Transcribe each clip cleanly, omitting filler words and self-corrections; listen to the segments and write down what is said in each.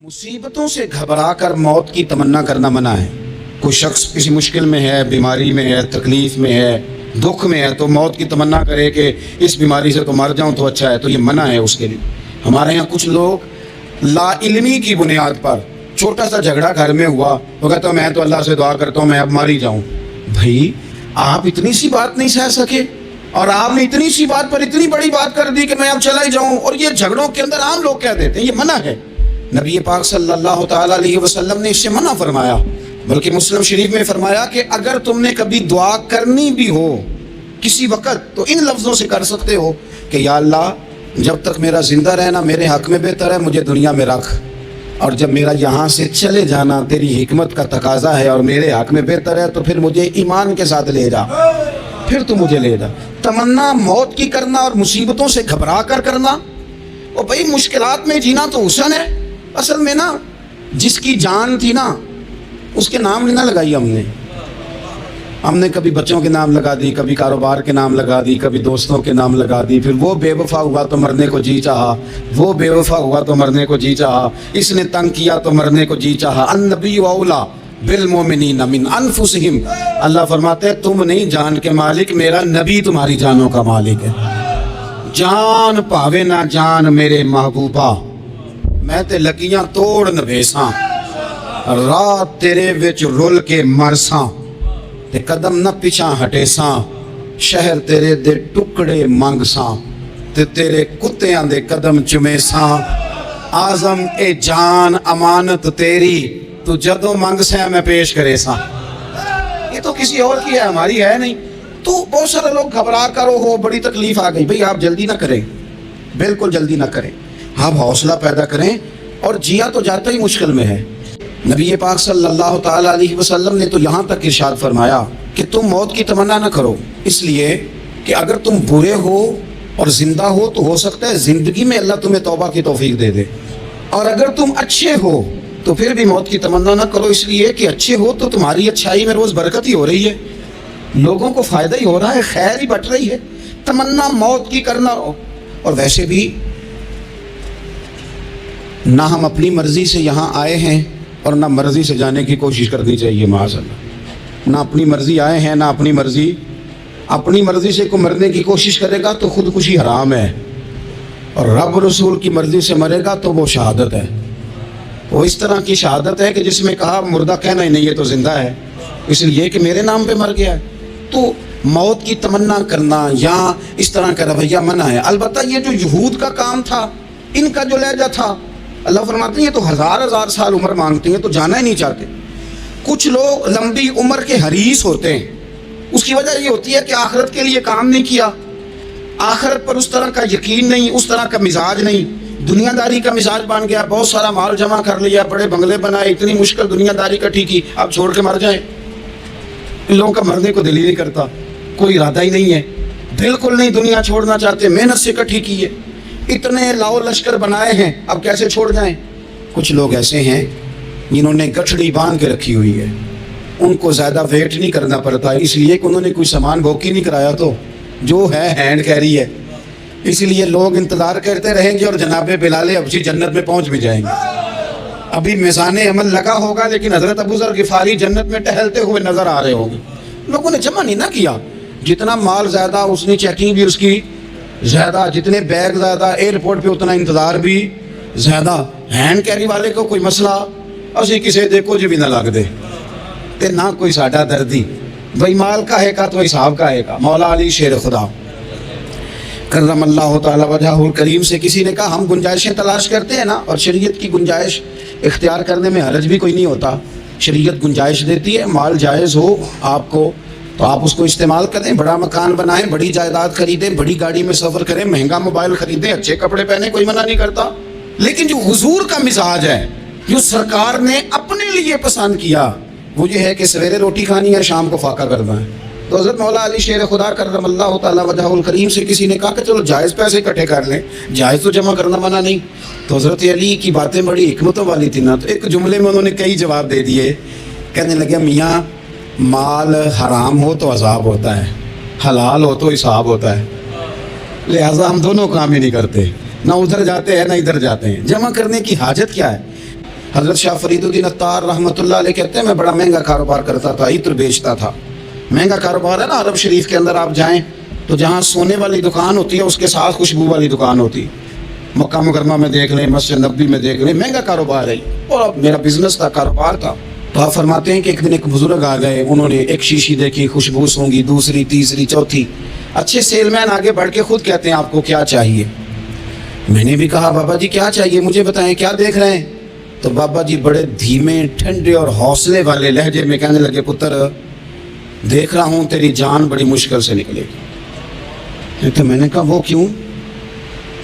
مصیبتوں سے گھبرا کر موت کی تمنا کرنا منع ہے۔ کوئی شخص کسی مشکل میں ہے، بیماری میں ہے، تکلیف میں ہے، دکھ میں ہے، تو موت کی تمنا کرے کہ اس بیماری سے تو مر جاؤں تو اچھا ہے، تو یہ منع ہے اس کے لیے۔ ہمارے یہاں کچھ لوگ لا علمی کی بنیاد پر چھوٹا سا جھگڑا گھر میں ہوا، وہ کہتا میں تو اللہ سے دعا کرتا ہوں میں اب مر ہی جاؤں۔ بھائی آپ اتنی سی بات نہیں سہ سکے اور آپ نے اتنی سی بات پر اتنی بڑی بات کر دی کہ میں اب چلا ہی جاؤں، اور یہ جھگڑوں کے اندر عام لوگ کہہ دیتے ہیں یہ منع ہے۔ نبی پاک صلی اللہ تعالیٰ علیہ وسلم نے اس سے منع فرمایا، بلکہ مسلم شریف میں فرمایا کہ اگر تم نے کبھی دعا کرنی بھی ہو کسی وقت تو ان لفظوں سے کر سکتے ہو کہ یا اللہ جب تک میرا زندہ رہنا میرے حق میں بہتر ہے، مجھے دنیا میں رکھ، اور جب میرا یہاں سے چلے جانا تیری حکمت کا تقاضا ہے اور میرے حق میں بہتر ہے تو پھر مجھے ایمان کے ساتھ لے جا، پھر تو مجھے لے جا۔ تمنا موت کی کرنا اور مصیبتوں سے گھبرا کر کرنا، اور بھائی مشکلات میں جینا تو حسن ہے۔ اصل میں نا جس کی جان تھی نا اس کے نام نہیں نہ لگائی ہم نے کبھی بچوں کے نام لگا دی، کبھی کاروبار کے نام لگا دی، کبھی دوستوں کے نام لگا دی، پھر وہ بے وفا ہوا تو مرنے کو جی چاہا، وہ بے وفا ہوا تو مرنے کو جی چاہا، اس نے تنگ کیا تو مرنے کو جی چاہا۔ النبی اولا بالمؤمنین من انفسہم، اللہ فرماتے ہیں تم نہیں جان کے مالک، میرا نبی تمہاری جانوں کا مالک ہے۔ جان پاوے نہ جان میرے محبوبہ، میں تے لگیاں توڑ نبیساں، رات تیرے وچ رول کے مرساں، تے قدم نہ پیچھا ہٹیساں، شہر تیرے دے ٹکڑے منگساں، تے تیرے کتیاں دے قدم چمیساں۔ آزم اے جان امانت تیری، تو جدوں منگ سے میں پیش کرے ساں۔ یہ تو کسی اور کی ہے، ہماری ہے نہیں۔ تو بہت سارے لوگ گھبرا کرو ہو بڑی تکلیف آ گئی، بھئی آپ جلدی نہ کریں، بالکل جلدی نہ کریں، آپ حوصلہ پیدا کریں، اور جیا تو جاتا ہی مشکل میں ہے۔ نبی پاک صلی اللہ تعالیٰ علیہ وسلم نے تو یہاں تک ارشاد فرمایا کہ تم موت کی تمنا نہ کرو، اس لیے کہ اگر تم برے ہو اور زندہ ہو تو ہو سکتا ہے زندگی میں اللہ تمہیں توبہ کی توفیق دے دے، اور اگر تم اچھے ہو تو پھر بھی موت کی تمنا نہ کرو، اس لیے کہ اچھے ہو تو تمہاری اچھائی میں روز برکت ہی ہو رہی ہے، لوگوں کو فائدہ ہی ہو رہا ہے، خیر ہی بٹ رہی ہے۔ تمنا موت کی کرنا، اور ویسے بھی نہ ہم اپنی مرضی سے یہاں آئے ہیں اور نہ مرضی سے جانے کی کوشش کرنی چاہیے، معاذ اللہ۔ نہ اپنی مرضی آئے ہیں، نہ اپنی مرضی سے کوئی مرنے کی کوشش کرے گا تو خودکشی حرام ہے، اور رب رسول کی مرضی سے مرے گا تو وہ شہادت ہے۔ وہ اس طرح کی شہادت ہے کہ جس میں کہا مردہ کہنا ہی نہیں، یہ تو زندہ ہے، اس لیے کہ میرے نام پہ مر گیا ہے۔ تو موت کی تمنا کرنا یا اس طرح کا رویہ منع ہے۔ البتہ یہ جو یہود کا کام تھا، ان کا جو لہجہ تھا، اللہ فرماتے ہیں یہ تو ہزار سال عمر مانگتی ہیں تو جانا ہی نہیں چاہتے۔ کچھ لوگ لمبی عمر کے حریص ہوتے ہیں، اس کی وجہ یہ ہوتی ہے کہ آخرت کے لیے کام نہیں کیا، آخرت پر اس طرح کا یقین نہیں، اس طرح کا مزاج نہیں، دنیا داری کا مزاج بن گیا، بہت سارا مال جمع کر لیا، بڑے بنگلے بنائے، اتنی مشکل دنیا داری کٹھی کی، اب چھوڑ کے مر جائیں۔ ان لوگوں کا مرنے کو دل ہی نہیں کرتا، کوئی ارادہ ہی نہیں ہے، بالکل نہیں دنیا چھوڑنا چاہتے، محنت سے کٹھی کی ہے، اتنے لاؤ لشکر بنائے ہیں، اب کیسے چھوڑ جائیں۔ کچھ لوگ ایسے ہیں جنہوں نے گٹھڑی باندھ کے رکھی ہوئی ہے، ان کو زیادہ ویٹ نہیں کرنا پڑتا، اس لیے کہ انہوں نے کوئی سامان بوکی نہیں کرایا، تو جو ہے ہینڈ کیری ہے، اس لیے لوگ انتظار کرتے رہیں گے اور جناب بلال حبشی جنت میں پہنچ بھی جائیں گے۔ ابھی میزان عمل لگا ہوگا لیکن حضرت ابو ذر غفاری جنت میں ٹہلتے ہوئے نظر آ رہے ہوں گے۔ لوگوں نے جمع نہیں نہ کیا، جتنا مال زیادہ اس نے چیکنگ بھی اس کی زیادہ، جتنے بیگ زیادہ، ایئرپورٹ پہ اتنا انتظار بھی زیادہ۔ ہینڈ کیری والے کو کوئی مسئلہ اسی کسے دیکھو جو بھی نہ لگ دے تے نہ کوئی ساڈا دردی، بھائی مال کا ہے کا تو حساب کا ہے کا۔ مولا علی شیر خدا کرم اللہ تعالیٰ وجہہ الکریم سے کسی نے کہا ہم گنجائشیں تلاش کرتے ہیں نا، اور شریعت کی گنجائش اختیار کرنے میں حرج بھی کوئی نہیں ہوتا، شریعت گنجائش دیتی ہے، مال جائز ہو آپ کو تو آپ اس کو استعمال کریں، بڑا مکان بنائیں، بڑی جائیداد خریدیں، بڑی گاڑی میں سفر کریں، مہنگا موبائل خریدیں، اچھے کپڑے پہنیں، کوئی منع نہیں کرتا۔ لیکن جو حضور کا مزاج ہے، جو سرکار نے اپنے لیے پسند کیا، وہ یہ ہے کہ سویرے روٹی کھانی ہے، شام کو فاقہ کرنا ہے۔ تو حضرت مولا علی شیر خدا کرم اللہ تعالیٰ وجہ الکریم سے کسی نے کہا کہ چلو جائز پیسے اکٹھے کر لیں، جائز تو جمع کرنا منع نہیں۔ تو حضرت علی کی باتیں بڑی حکمتوں والی تھی نا، تو ایک جملے میں انہوں نے کئی جواب دے دیے، کہنے لگے میاں مال حرام ہو تو عذاب ہوتا ہے، حلال ہو تو حساب ہوتا ہے، لہٰذا ہم دونوں کام ہی نہیں کرتے، نہ ادھر جاتے ہیں نہ ادھر جاتے ہیں، جمع کرنے کی حاجت کیا ہے؟ حضرت شاہ فرید الدین اتار رحمۃ اللہ علیہ کہتے ہیں میں بڑا مہنگا کاروبار کرتا تھا، عطر بیچتا تھا. مہنگا کاروبار ہے نا، عرب شریف کے اندر آپ جائیں تو جہاں سونے والی دکان ہوتی ہے اس کے ساتھ خوشبو والی دکان ہوتی ہے. مکہ مکرمہ میں دیکھ لیں، مسجد نبوی میں دیکھ لیں، مہنگا کاروبار ہے. اور اب میرا بزنس تھا، کاروبار تھا. تو آپ فرماتے ہیں کہ ایک دن ایک بزرگ آ گئے، انہوں نے ایک شیشی دیکھی، خوشبو سونگی، دوسری، تیسری، چوتھی. اچھے سیل مین آگے بڑھ کے خود کہتے ہیں آپ کو کیا چاہیے. میں نے بھی کہا بابا جی کیا چاہیے مجھے بتائیں، کیا دیکھ رہے ہیں؟ تو بابا جی بڑے دھیمے، ٹھنڈے اور حوصلے والے لہجے میں کہنے لگے پتر دیکھ رہا ہوں تیری جان بڑی مشکل سے نکلے گی. تو میں نے کہا وہ کیوں؟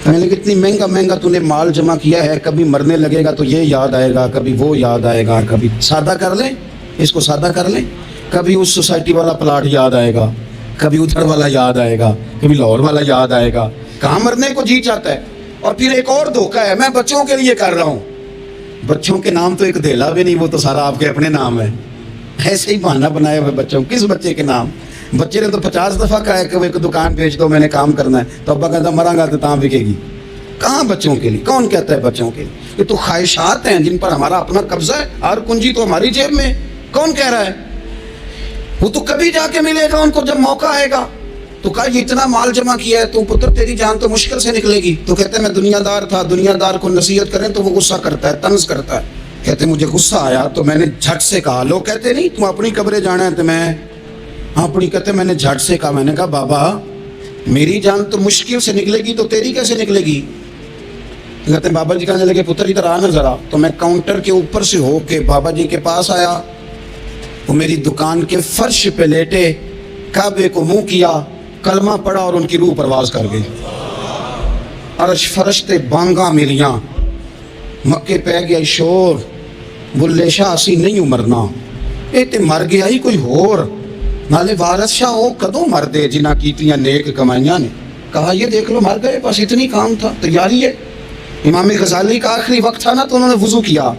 کہنے لگے اتنی مہنگا مہنگا تو نے مال جمع کیا ہے، کبھی مرنے لگے گا تو یہ یاد آئے گا، کبھی وہ یاد آئے گا، کبھی سادہ کر لیں اس کو، سادہ کر لیں، کبھی اس سوسائٹی والا پلاٹ یاد آئے گا، کبھی ادھر والا یاد آئے گا، کبھی لاہور والا یاد آئے گا. کہاں مرنے کو جی چاہتا ہے. اور پھر ایک اور دھوکہ ہے، میں بچوں کے لیے کر رہا ہوں. بچوں کے نام تو ایک دھیلا بھی نہیں، وہ تو سارا آپ کے اپنے نام ہے. ایسے ہی بہانہ بنایا ہوئے بچوں، کس بچے کے نام؟ بچے نے تو 50 دفعہ کہا ہے کہ وہ ایک دکان بیچ دو، میں نے کام کرنا ہے. تو ابا کہتا مراں گا تو تاں بکے گی. کہاں بچوں کے لیے؟ کون کہتا ہے بچوں کے لیے؟ یہ تو خواہشات ہیں جن پر ہمارا اپنا قبضہ ہے. ہر کنجی تو ہماری جیب میں. کون کہہ رہا ہے؟ وہ تو کبھی جا کے ملے گا ان کو جب موقع آئے گا. تو کہا یہ اتنا مال جمع کیا ہے تو پتر تیری جان تو مشکل سے نکلے گی. تو کہتے ہیں میں دنیا دار تھا، دنیا دار کو نصیحت کریں تو وہ غصہ کرتا ہے، طنز کرتا ہے. کہتے مجھے غصہ آیا تو میں نے جھٹ سے کہا، لوگ کہتے نہیں تم اپنی قبریں جانا ہے تو میں اپنی، کہتے میں نے جھٹ سے کہا، میں نے کہا بابا میری جان تو مشکل سے نکلے گی تو تیری کیسے نکلے گی؟ کہتے ہیں بابا جی کہنے لگے پتر ادھر آنا ذرا. تو میں کاؤنٹر کے اوپر سے ہو کے بابا جی کے پاس آیا. وہ میری دکان کے فرش پہ لیٹے، کعبے کو منہ کیا، کلمہ پڑھا اور ان کی روح پرواز کر گئی. عرش فرشتے بانگاں ملیاں، مکے پہ گیا شور، بلے شاہ اسی نہیں مرنا، اے تے مر گیا ہی کوئی ہور، نالے وارث شاہ وہ کدوں مر دے جنہ کیتیاں نیک کمائیاں نے. کہا یہ دیکھ لو مر گئے، بس اتنی کام تھا، تیاری ہے. امام غزالی کا آخری وقت تھا نا تو انہوں نے وضو کیا،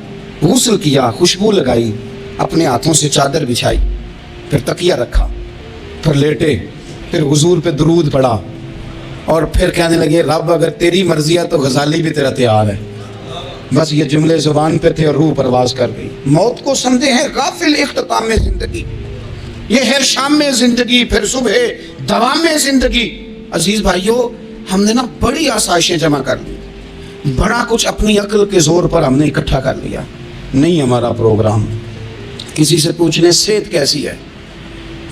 غسل کیا، خوشبو لگائی، اپنے ہاتھوں سے چادر بچھائی، پھر تکیہ رکھا، پھر لیٹے، پھر حضور پہ درود پڑھا، اور پھر کہنے لگے رب اگر تیری مرضی ہے تو غزالی بھی تیرا تیار ہے. بس یہ جملے زبان پہ تھے اور روح پرواز کر گئی. موت کو سمجھے ہیں غافل اختتام میں زندگی، یہ ہے شام میں زندگی، پھر صبح دوام میں زندگی. عزیز بھائیو ہم نے نا بڑی آسائشیں جمع کر لی، بڑا کچھ اپنی عقل کے زور پر ہم نے اکٹھا کر لیا. نہیں ہمارا پروگرام. کسی سے پوچھنے صحت کیسی ہے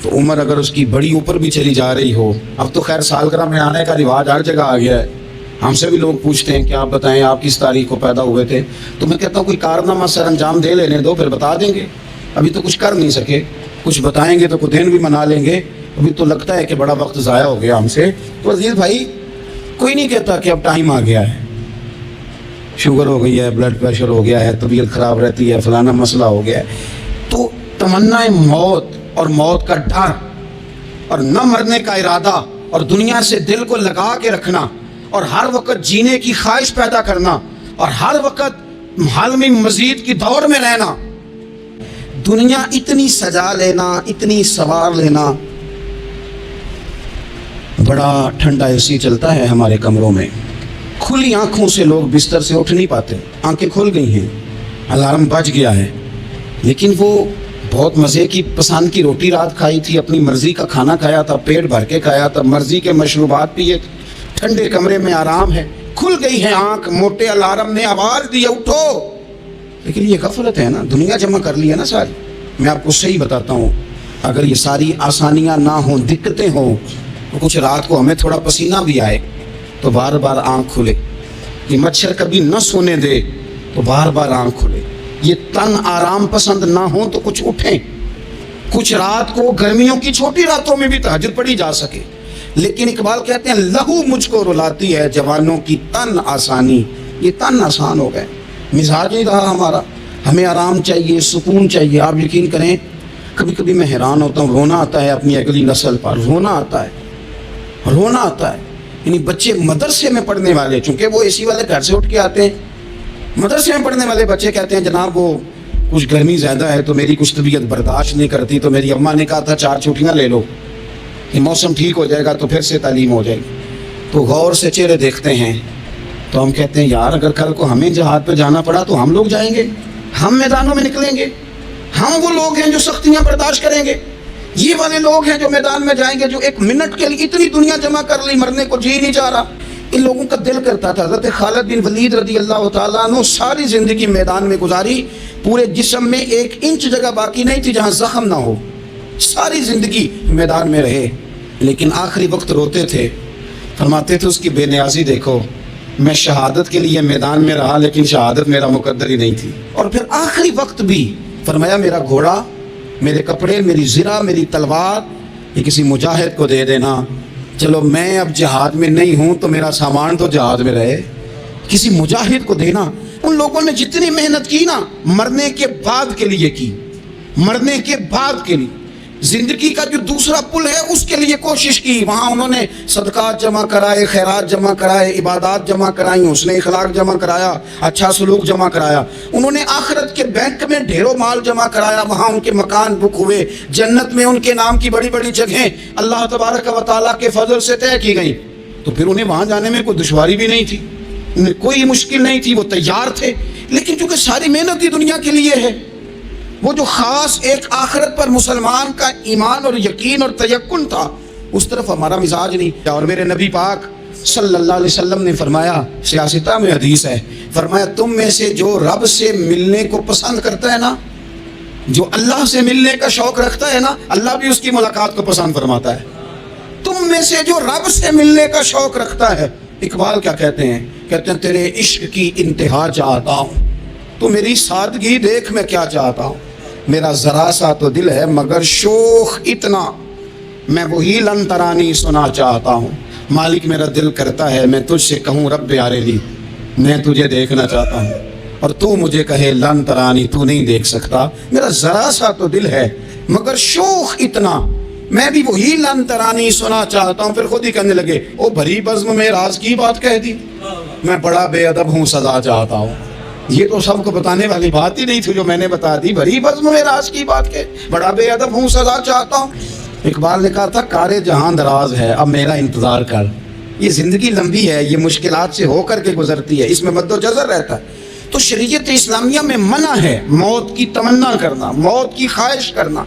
تو عمر اگر اس کی بڑی اوپر بھی چلی جا رہی ہو، اب تو خیر سالگرہ میں آنے کا رواج ہر جگہ آ گیا ہے. ہم سے بھی لوگ پوچھتے ہیں کہ آپ بتائیں آپ کس تاریخ کو پیدا ہوئے تھے. تو میں کہتا ہوں کوئی کارنامہ سر انجام دے لینے دو پھر بتا دیں گے. ابھی تو کچھ کر نہیں سکے، کچھ بتائیں گے تو کچھ دن بھی منا لیں گے. ابھی تو لگتا ہے کہ بڑا وقت ضائع ہو گیا ہم سے. تو عزیز بھائی کوئی نہیں کہتا کہ اب ٹائم آ گیا ہے، شوگر ہو گئی ہے، بلڈ پریشر ہو گیا ہے، طبیعت خراب رہتی ہے، فلانا مسئلہ ہو گیا ہے. تو تمنا موت اور موت کا ڈر اور نہ مرنے کا ارادہ اور دنیا سے دل کو لگا کے رکھنا اور ہر وقت جینے کی خواہش پیدا کرنا اور ہر وقت حالمی مزید کی دور میں رہنا، دنیا اتنی سجا لینا، اتنی سوار لینا. بڑا ٹھنڈا اے سی چلتا ہے ہمارے کمروں میں، کھلی آنکھوں سے لوگ بستر سے اٹھ نہیں پاتے. آنکھیں کھل گئی ہیں، الارم بج گیا ہے، لیکن وہ بہت مزے کی پسند کی روٹی رات کھائی تھی، اپنی مرضی کا کھانا کھایا تھا، پیٹ بھر کے کھایا تھا، مرضی کے مشروبات پیے، ٹھنڈے کمرے میں آرام ہے، کھل گئی ہے آنکھ، موٹے الارم نے آواز دی اٹھو. لیکن یہ غفلت ہے نا، دنیا جمع کر لی ہے نا ساری. میں آپ کو صحیح بتاتا ہوں، اگر یہ ساری آسانیاں نہ ہوں، دقتیں ہوں، تو کچھ رات کو ہمیں تھوڑا پسینہ بھی آئے تو بار بار آنکھ کھلے. یہ مچھر کبھی نہ سونے دے تو بار بار آنکھ کھلے. یہ تن آرام پسند نہ ہو تو کچھ اٹھیں، کچھ رات کو گرمیوں کی چھوٹی راتوں میں بھی تہجد پڑھی جا سکے. لیکن اقبال کہتے ہیں لہو مجھ کو رلاتی ہے جوانوں کی تن آسانی. یہ تن آسان ہو گئے، مزاج نہیں رہا ہمارا. ہمیں آرام چاہیے، سکون چاہیے. آپ یقین کریں کبھی کبھی میں حیران ہوتا ہوں، رونا آتا ہے اپنی اگلی نسل پر، رونا آتا ہے. یعنی بچے مدرسے میں پڑھنے والے، چونکہ وہ اے سی والے گھر سے اٹھ کے آتے ہیں، مدرسے میں پڑھنے والے بچے کہتے ہیں جناب وہ کچھ گرمی زیادہ ہے تو میری کچھ طبیعت برداشت نہیں کرتی، تو میری اماں نے کہا تھا 4 چھٹیاں لے لو، یہ موسم ٹھیک ہو جائے گا تو پھر سے تعلیم ہو جائے گی. تو غور سے چہرے دیکھتے ہیں تو ہم کہتے ہیں یار اگر کل کو ہمیں جہاد پہ جانا پڑا تو ہم لوگ جائیں گے. ہم میدانوں میں نکلیں گے، ہم وہ لوگ ہیں جو سختیاں برداشت کریں گے، یہ والے لوگ ہیں جو میدان میں جائیں گے جو ایک منٹ کے لیے اتنی دنیا جمع کر لی، مرنے کو جی نہیں چاہ رہا۔ ان لوگوں کا دل کرتا تھا۔ حضرت خالد بن ولید رضی اللہ تعالیٰ عنہ ساری زندگی میدان میں گزاری، پورے جسم میں 1 انچ جگہ باقی نہیں تھی جہاں زخم نہ ہو، ساری زندگی میدان میں رہے، لیکن آخری وقت روتے تھے، فرماتے تھے اس کی بے نیازی دیکھو، میں شہادت کے لیے میدان میں رہا لیکن شہادت میرا مقدر ہی نہیں تھی۔ اور پھر آخری وقت بھی فرمایا میرا گھوڑا، میرے کپڑے، میری زرہ، میری تلوار یہ کسی مجاہد کو دے دینا، چلو میں اب جہاد میں نہیں ہوں تو میرا سامان تو جہاد میں رہے، کسی مجاہد کو دینا۔ ان لوگوں نے جتنی محنت کی نا مرنے کے بعد کے لیے کی، مرنے کے بعد کے لیے، زندگی کا جو دوسرا پل ہے اس کے لیے کوشش کی، وہاں انہوں نے صدقات جمع کرائے، خیرات جمع کرائے، عبادات جمع کرائیں، حسن اخلاق جمع کرایا، اچھا سلوک جمع کرایا، انہوں نے آخرت کے بینک میں ڈھیروں مال جمع کرایا، وہاں ان کے مکان بک ہوئے، جنت میں ان کے نام کی بڑی بڑی جگہیں اللہ تبارک و تعالیٰ کے فضل سے طے کی گئیں، تو پھر انہیں وہاں جانے میں کوئی دشواری بھی نہیں تھی، انہیں کوئی مشکل نہیں تھی، وہ تیار تھے۔ لیکن چونکہ ساری محنت ہی دنیا کے لیے ہے، وہ جو خاص ایک آخرت پر مسلمان کا ایمان اور یقین اور تیقن تھا اس طرف ہمارا مزاج نہیں۔ اور میرے نبی پاک صلی اللہ علیہ وسلم نے فرمایا، سیاستہ میں حدیث ہے، فرمایا تم میں سے جو رب سے ملنے کو پسند کرتا ہے نا، جو اللہ سے ملنے کا شوق رکھتا ہے نا، اللہ بھی اس کی ملاقات کو پسند فرماتا ہے۔ تم میں سے جو رب سے ملنے کا شوق رکھتا ہے، اقبال کیا کہتے ہیں تیرے عشق کی انتہا چاہتا ہوں، تو میری سادگی دیکھ میں کیا چاہتا ہوں، میرا ذرا سا تو دل ہے مگر شوخ اتنا، میں وہی لن ترانی سنا چاہتا ہوں، مالک میرا دل کرتا ہے میں تجھ سے کہوں رب عارضی، میں تجھے دیکھنا چاہتا ہوں، اور تو مجھے کہے لن ترانی، تو نہیں دیکھ سکتا، میرا ذرا سا تو دل ہے مگر شوخ اتنا، میں بھی وہی لن ترانی سنا چاہتا ہوں۔ پھر خود ہی کہنے لگے او بھری بزم میں راز کی بات کہہ دی، میں بڑا بے ادب ہوں سزا چاہتا ہوں۔ یہ تو سب کو بتانے والی بات ہی نہیں تھی جو میں نے بتا دی، بھری بزم میں راز کی بات کہ بڑا بے ادب ہوں سزا چاہتا ہوں۔ اقبال نے کہا تھا کار جہاں دراز ہے اب میرا انتظار کر، یہ زندگی لمبی ہے، یہ مشکلات سے ہو کر کے گزرتی ہے، اس میں مد و جزر رہتا ہے۔ تو شریعت اسلامیہ میں منع ہے موت کی تمنا کرنا، موت کی خواہش کرنا،